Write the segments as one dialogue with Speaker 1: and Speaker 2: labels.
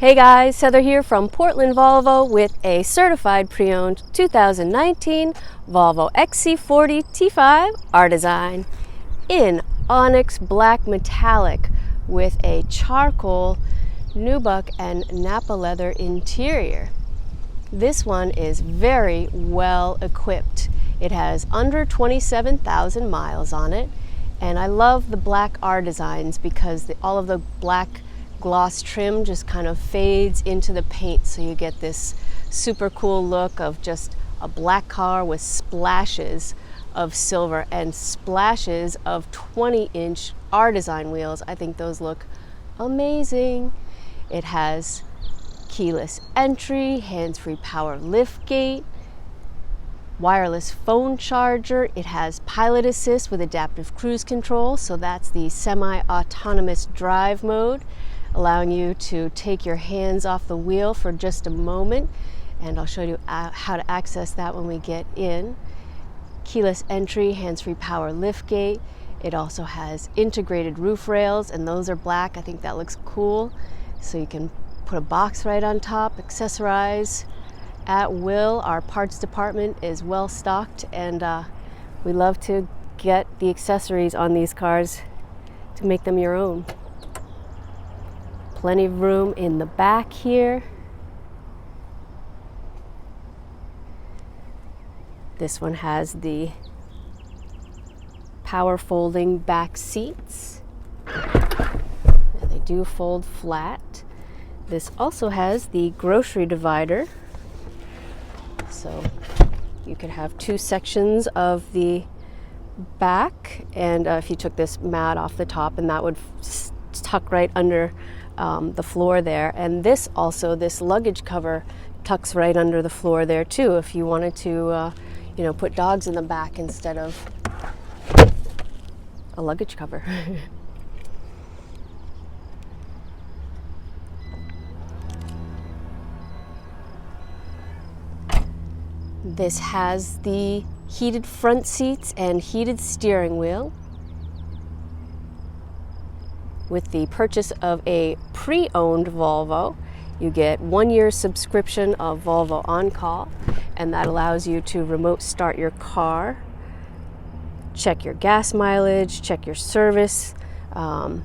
Speaker 1: Hey guys, Heather here from Portland Volvo with a certified pre-owned 2019 Volvo XC40 T5 R-Design in onyx black metallic with a charcoal Nubuck and Nappa leather interior. This one is very well equipped. It has under 27,000 miles on it, and I love the black R-Designs because all of the black gloss trim just kind of fades into the paint, so you get this super cool look of just a black car with splashes of silver and splashes of 20-inch R-Design wheels. I think those look amazing. It has keyless entry, hands-free power liftgate, wireless phone charger. It has pilot assist with adaptive cruise control, so that's the semi-autonomous drive mode, allowing you to take your hands off the wheel for just a moment, and I'll show you how to access that when we get in. Keyless entry, hands-free power liftgate. It also has integrated roof rails, and those are black. I think that looks cool. So you can put a box right on top, accessorize at will. Our parts department is well stocked, and we love to get the accessories on these cars to make them your own. Plenty of room in the back here. This one has the power folding back seats. And they do fold flat. This also has the grocery divider. So you could have two sections of the back, and if you took this mat off the top, and that would tuck right under the floor there. And this luggage cover tucks right under the floor there too, if you wanted to put dogs in the back instead of a luggage cover. This has the heated front seats and heated steering wheel. With the purchase of a pre-owned Volvo, you get 1 year subscription of Volvo On Call, and that allows you to remote start your car, check your gas mileage, check your service, find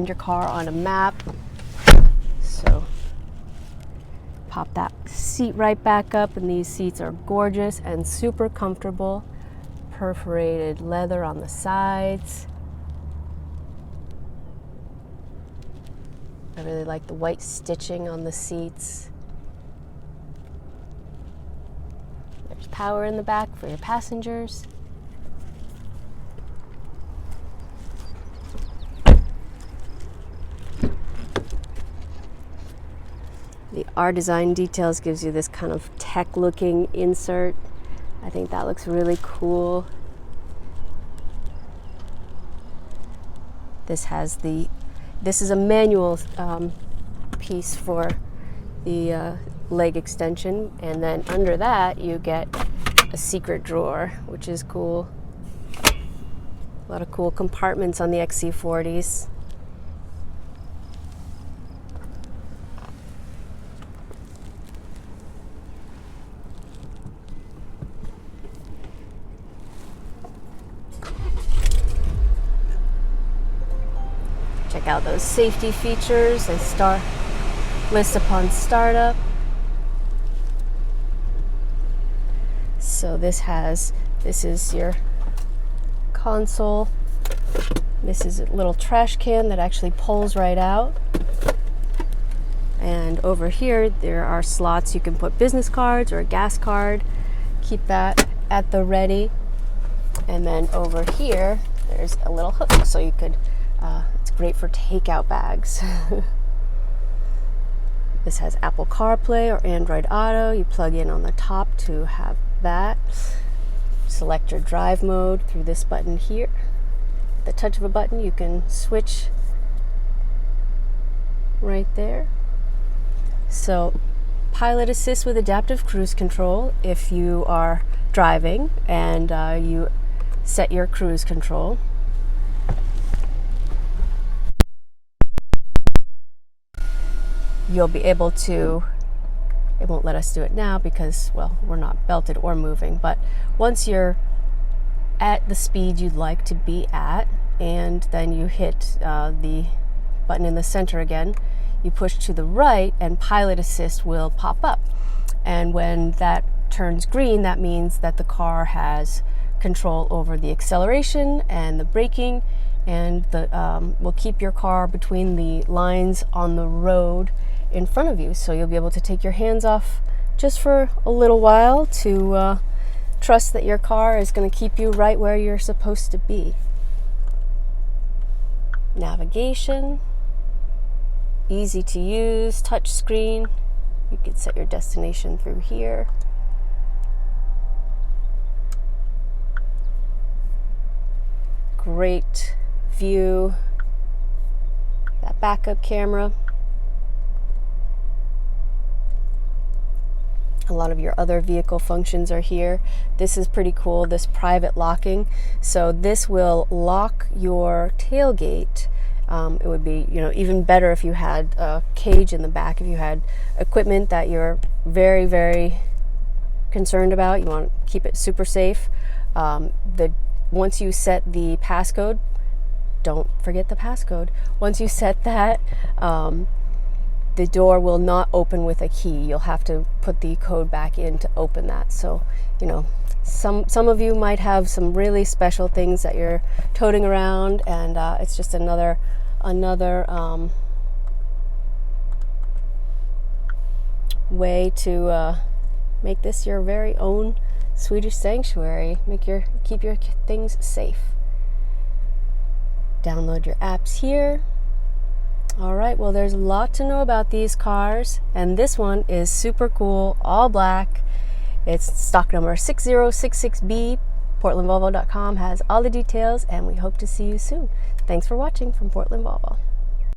Speaker 1: your car on a map. So pop that seat right back up, and these seats are gorgeous and super comfortable. Perforated leather on the sides. I really like the white stitching on the seats. There's power in the back for your passengers. The R-Design details gives you this kind of tech-looking insert. I think that looks really cool. This is a manual piece for the leg extension, and then under that you get a secret drawer, which is cool. A lot of cool compartments on the XC40s. Check out those safety features. They list upon startup. So this is your console. This is a little trash can that actually pulls right out. And over here there are slots. You can put business cards or a gas card. Keep that at the ready. And then over here there's a little hook, so you could it's great for takeout bags. This has Apple CarPlay or Android Auto. You plug in on the top to have that. Select your drive mode through this button here. At the touch of a button, you can switch right there. So, pilot assist with adaptive cruise control if you are driving and you set your cruise control. you'll be able to, it won't let us do it now because, well, we're not belted or moving, but once you're at the speed you'd like to be at, and then you hit the button in the center again, you push to the right and pilot assist will pop up. And when that turns green, that means that the car has control over the acceleration and the braking, and will keep your car between the lines on the road in front of you. So you'll be able to take your hands off just for a little while to trust that your car is going to keep you right where you're supposed to be. Navigation, easy to use, touch screen. You can set your destination through here. Great view. That backup camera. A lot of your other vehicle functions are here. This is pretty cool, this private locking. So this will lock your tailgate. It would be, even better if you had a cage in the back, if you had equipment that you're very, very concerned about. You want to keep it super safe. Once you set the passcode, don't forget the passcode. Once you set that, the door will not open with a key. You'll have to put the code back in to open that. So, some of you might have some really special things that you're toting around, and it's just another way to make this your very own Swedish sanctuary. Keep your things safe. Download your apps here. All right, well, there's a lot to know about these cars, and this one is super cool, all black. It's stock number 6066B. PortlandVolvo.com has all the details, and we hope to see you soon. Thanks for watching from Portland Volvo.